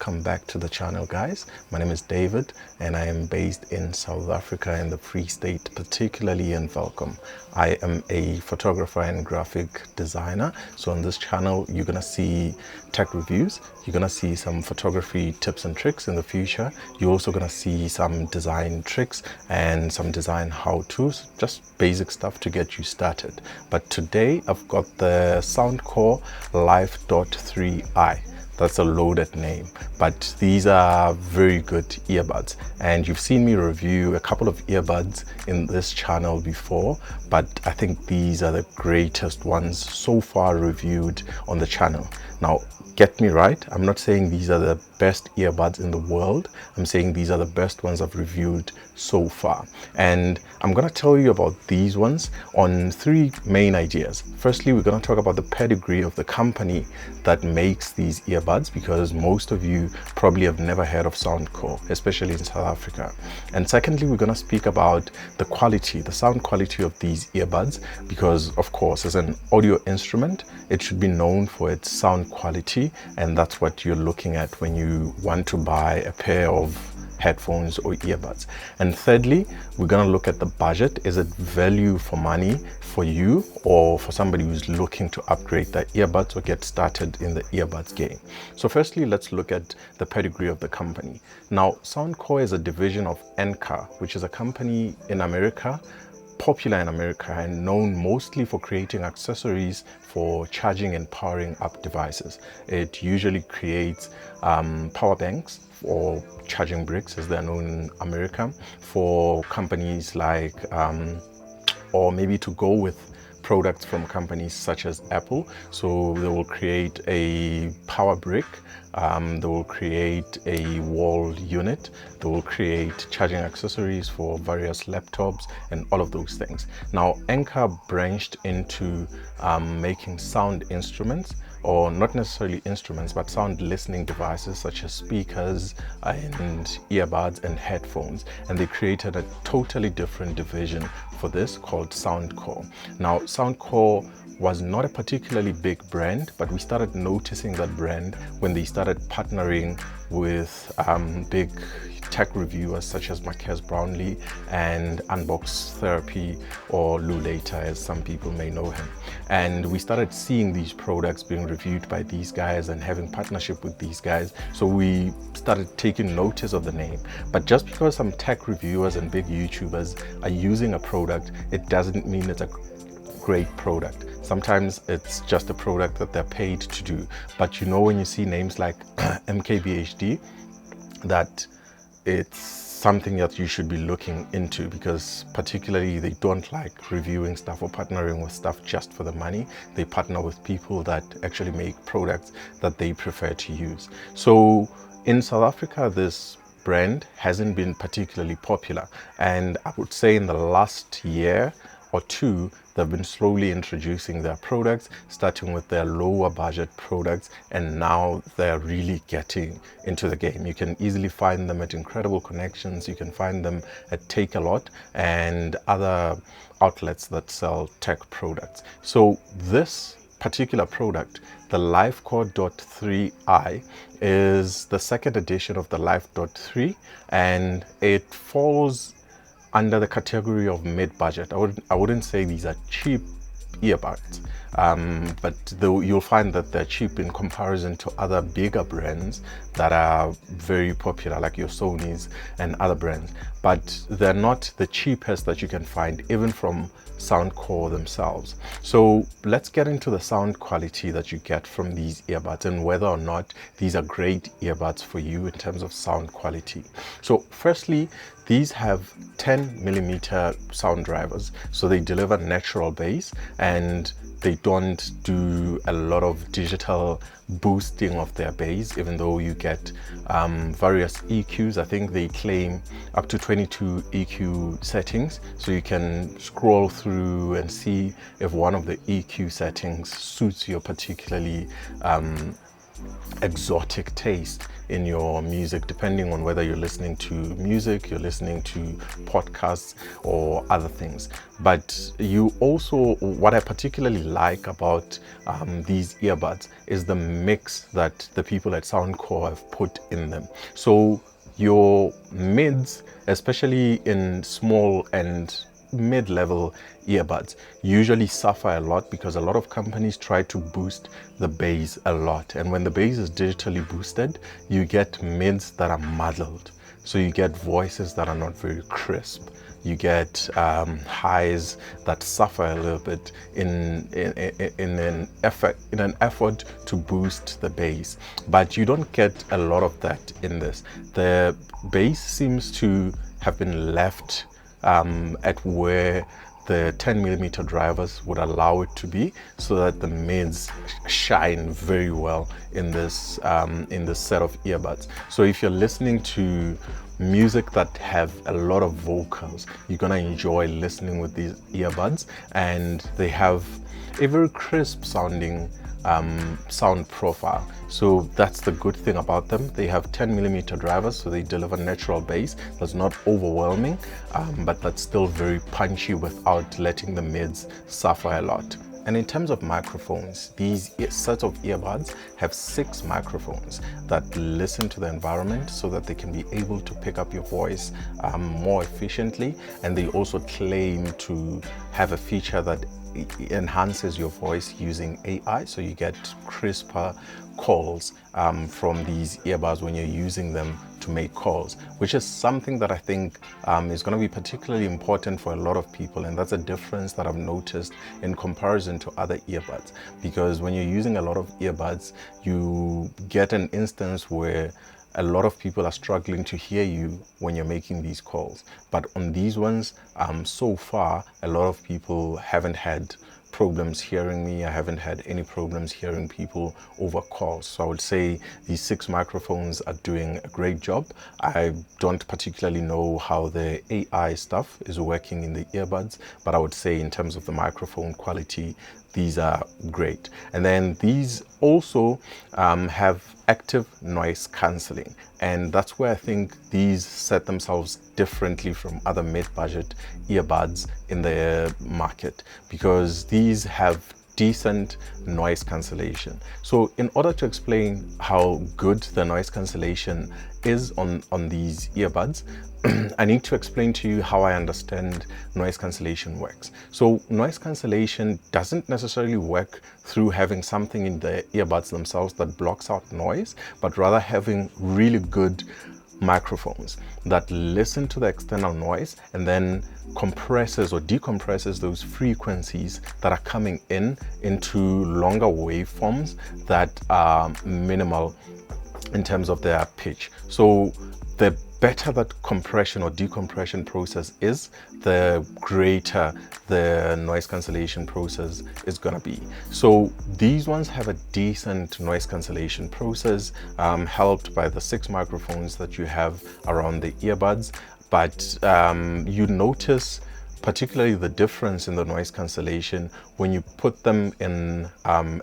welcome back to the channel, guys. My name is David and I am based in South Africa in the Free State, particularly in Welkom. I am a photographer and graphic designer. So on this channel you're gonna see tech reviews, you're gonna see some photography tips and tricks in the future. You're also gonna see some design tricks and some design how-tos, just basic stuff to get you started. But today I've got the Soundcore LifeDot 3i. That's a loaded name, but these are very good earbuds, and you've seen me review a couple of earbuds in this channel before, but I think these are the greatest ones so far reviewed on the channel. Now get me right, I'm not saying these are the best earbuds in the world. I'm saying these are the best ones I've reviewed so far, and I'm gonna tell you about these ones on three main ideas. Firstly, we're gonna talk about the pedigree of the company that makes these earbuds, because most of you probably have never heard of Soundcore, especially in South Africa. And secondly, we're gonna speak about the quality, the sound quality of these earbuds, because of course, as an audio instrument, it should be known for its sound quality, and that's what you're looking at when you want to buy a pair of headphones or earbuds. And thirdly, we're going to look at the budget. Is it value for money for you or for somebody who's looking to upgrade their earbuds or get started in the earbuds game? So firstly, let's look at the pedigree of the company. Now, Soundcore is a division of Anker, which is a company in America, popular in America and known mostly for creating accessories for charging and powering up devices. It usually creates power banks or charging bricks, as they're known in America, for companies like, or maybe to go with products from companies such as Apple. So they will create a power brick, they will create a wall unit, they will create charging accessories for various laptops and all of those things. Now, Anker branched into making sound instruments, or not necessarily instruments, but sound listening devices such as speakers and earbuds and headphones. And they created a totally different division for this called Soundcore. Now, Soundcore was not a particularly big brand, but we started noticing that brand when they started partnering with big tech reviewers such as Marques Brownlee and Unbox Therapy, or Lou Later as some people may know him. And we started seeing these products being reviewed by these guys and having partnership with these guys. So we started taking notice of the name. But just because some tech reviewers and big YouTubers are using a product, it doesn't mean it's a great product. Sometimes it's just a product that they're paid to do. But you know, when you see names like MKBHD, that it's something that you should be looking into, because particularly they don't like reviewing stuff or partnering with stuff just for the money. They partner with people that actually make products that they prefer to use. So in South Africa, this brand hasn't been particularly popular, and I would say in the last year or two, they've been slowly introducing their products, starting with their lower budget products, and now they're really getting into the game. You can easily find them at Incredible Connections, you can find them at Take a Lot and other outlets that sell tech products. So this particular product, the LifeDot 3i, is the second edition of the LifeDot 3, and it falls under the category of mid-budget. I wouldn't say these are cheap earbuds, but you'll find that they're cheap in comparison to other bigger brands that are very popular, like your Sonys and other brands. But they're not the cheapest that you can find, even from Soundcore themselves. So let's get into the sound quality that you get from these earbuds and whether or not these are great earbuds for you in terms of sound quality. So firstly, these have 10mm sound drivers, so they deliver natural bass and they don't do a lot of digital boosting of their bass, even though you get various EQs. I think they claim up to 22 EQ settings, so you can scroll through and see if one of the EQ settings suits your particularly exotic taste in your music, depending on whether you're listening to music, you're listening to podcasts or other things. But you also, what I particularly like about these earbuds is the mix that the people at Soundcore have put in them. So your mids, especially in small and mid-level earbuds, usually suffer a lot because a lot of companies try to boost the bass a lot, and when the bass is digitally boosted, you get mids that are muddled, so you get voices that are not very crisp, you get highs that suffer a little bit in an effort to boost the bass, but you don't get a lot of that in this. The bass seems to have been left at where the 10mm drivers would allow it to be, so that the mids shine very well in this set of earbuds. So if you're listening to music that have a lot of vocals, you're gonna enjoy listening with these earbuds, and they have a very crisp sounding sound profile. So that's the good thing about them. They have 10mm drivers, so they deliver natural bass that's not overwhelming, but that's still very punchy without letting the mids suffer a lot. And in terms of microphones, these sets of earbuds have 6 microphones that listen to the environment so that they can be able to pick up your voice more efficiently. And they also claim to have a feature that enhances your voice using AI, so you get crisper calls from these earbuds when you're using them to make calls, which is something that I think is going to be particularly important for a lot of people. And that's a difference that I've noticed in comparison to other earbuds, because when you're using a lot of earbuds, you get an instance where a lot of people are struggling to hear you when you're making these calls. But on these ones, so far, a lot of people haven't had problems hearing me. I haven't had any problems hearing people over calls. So I would say these 6 microphones are doing a great job. I don't particularly know how the AI stuff is working in the earbuds, but I would say in terms of the microphone quality, these are great. And then these also have active noise cancelling, and that's where I think these set themselves differently from other mid-budget earbuds in the market, because these have decent noise cancellation. So in order to explain how good the noise cancellation is on these earbuds, I need to explain to you how I understand noise cancellation works. So noise cancellation doesn't necessarily work through having something in the earbuds themselves that blocks out noise, but rather having really good microphones that listen to the external noise and then compresses or decompresses those frequencies that are coming into longer waveforms that are minimal in terms of their pitch. So the better that compression or decompression process is, the greater the noise cancellation process is going to be. So these ones have a decent noise cancellation process, helped by the 6 microphones that you have around the earbuds. But you notice particularly the difference in the noise cancellation when you put them in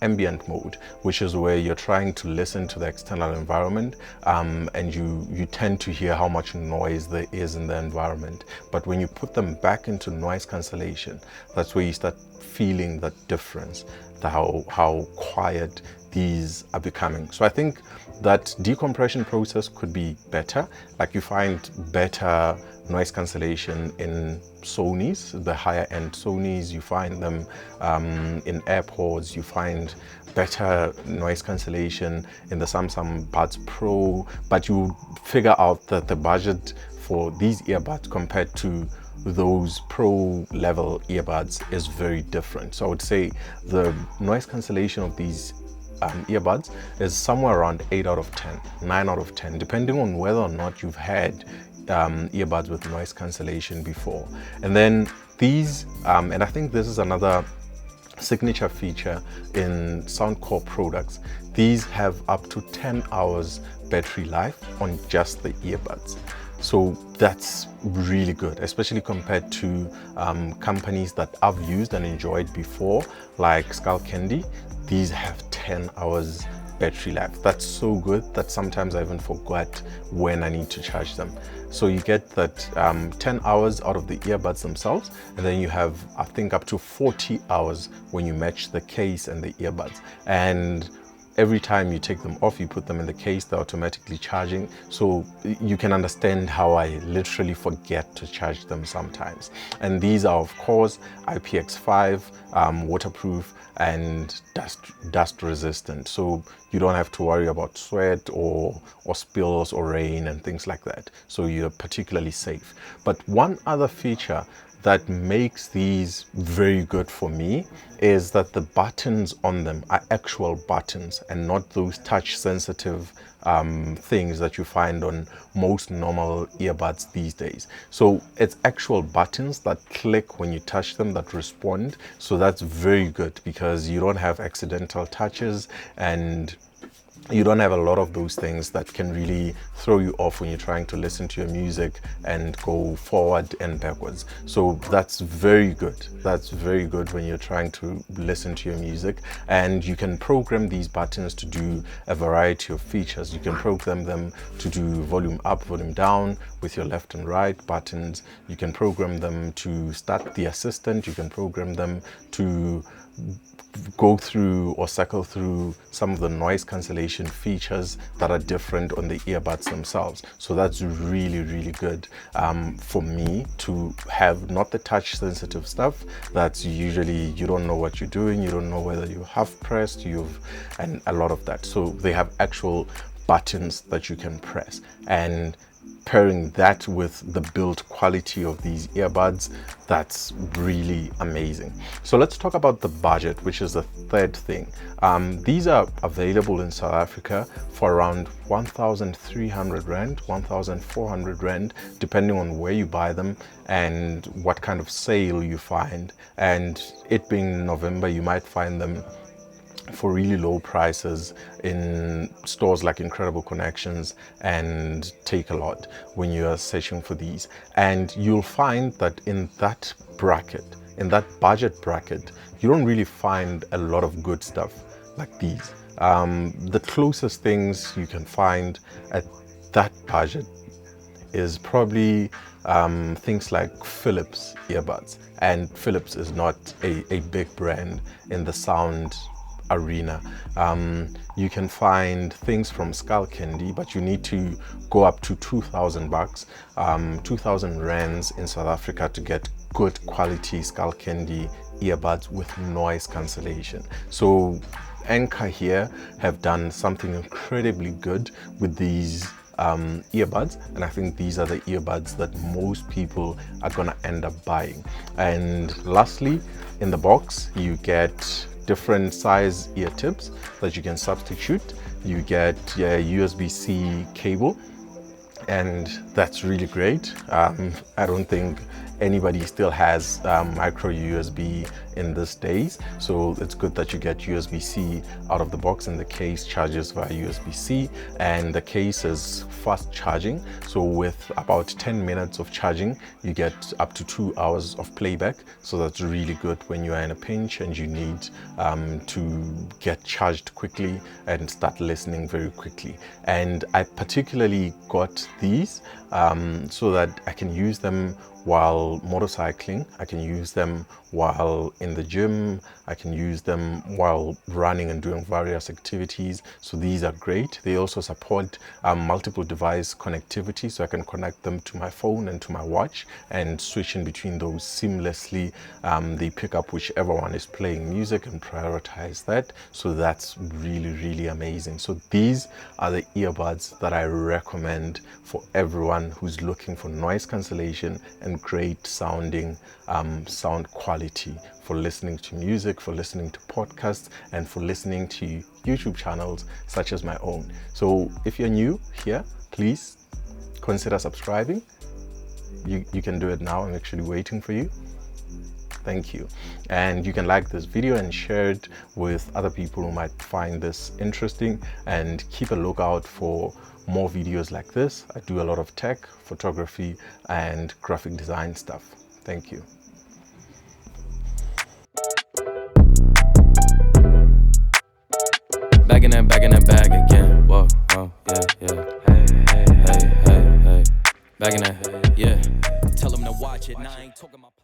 ambient mode, which is where you're trying to listen to the external environment, and you tend to hear how much noise there is in the environment. But when you put them back into noise cancellation, that's where you start feeling that difference, how quiet these are becoming. So I think that decompression process could be better. Like you find better noise cancellation in Sonys, the higher end Sonys. You find them in AirPods. You find better noise cancellation in the Samsung Buds Pro, but you figure out that the budget for these earbuds compared to those pro level earbuds is very different. So I would say the noise cancellation of these earbuds is somewhere around 8 out of 10, 9 out of 10, depending on whether or not you've had earbuds with noise cancellation before. And then these, and I think this is another signature feature in Soundcore products, these have up to 10 hours battery life on just the earbuds. So that's really good, especially compared to companies that I've used and enjoyed before, like Skull Candy. These have 10 hours battery life. That's so good that sometimes I even forgot when I need to charge them. So you get that 10 hours out of the earbuds themselves, and then you have, I think, up to 40 hours when you match the case and the earbuds. And every time you take them off, you put them in the case, they're automatically charging. So you can understand how I literally forget to charge them sometimes. And these are, of course, IPX5, waterproof, and dust resistant. So you don't have to worry about sweat or spills or rain and things like that. So you're particularly safe. But one other feature that makes these very good for me is that the buttons on them are actual buttons and not those touch sensitive things that you find on most normal earbuds these days. So it's actual buttons that click when you touch them, that respond. So that's very good because you don't have accidental touches and you don't have a lot of those things that can really throw you off when you're trying to listen to your music and go forward and backwards. So that's very good. That's very good when you're trying to listen to your music. And you can program these buttons to do a variety of features. You can program them to do volume up, volume down with your left and right buttons. You can program them to start the assistant. You can program them to go through or cycle through some of the noise cancellation features that are different on the earbuds themselves. So that's really, really good for me to have not the touch sensitive stuff that's usually you don't know what you're doing, you don't know whether you have pressed, and a lot of that. So they have actual buttons that you can press, and pairing that with the build quality of these earbuds, that's really amazing. So let's talk about the budget, which is the third thing. These are available in South Africa for around 1,300 Rand, 1,400 Rand, depending on where you buy them and what kind of sale you find. And it being November, you might find them for really low prices in stores like Incredible Connections and Take a Lot when you are searching for these. And you'll find that in that bracket, in that budget bracket, you don't really find a lot of good stuff like these. The closest things you can find at that budget is probably things like Philips earbuds. And Philips is not a big brand in the sound arena. You can find things from Skull Candy, but you need to go up to 2,000 bucks, 2,000 rands in South Africa to get good quality Skull Candy earbuds with noise cancellation. So Anker here have done something incredibly good with these earbuds, and I think these are the earbuds that most people are gonna end up buying. And lastly, in the box you get different size ear tips that you can substitute. You get a USB-C cable, and that's really great. I don't think anybody still has micro USB in these days, so it's good that you get USB-C out of the box, and the case charges via USB-C, and the case is fast charging. So with about 10 minutes of charging, you get up to 2 hours of playback. So that's really good when you are in a pinch and you need to get charged quickly and start listening very quickly. And I particularly got these so that I can use them while motorcycling, I can use them while in the gym, I can use them while running and doing various activities. So these are great. They also support multiple device connectivity, so I can connect them to my phone and to my watch and switch in between those seamlessly. They pick up whichever one is playing music and prioritize that. So that's really, really amazing. So these are the earbuds that I recommend for everyone who's looking for noise cancellation and great sounding sound quality for listening to music, for listening to podcasts, and for listening to YouTube channels such as my own. So if you're new here, please consider subscribing. You can do it now. I'm actually waiting for you. Thank you. And you can like this video and share it with other people who might find this interesting, and keep a lookout for more videos like this. I do a lot of tech, photography, and graphic design stuff. Thank you. Back in that Back in that, yeah. Tell them to watch it. Now I ain't talking about.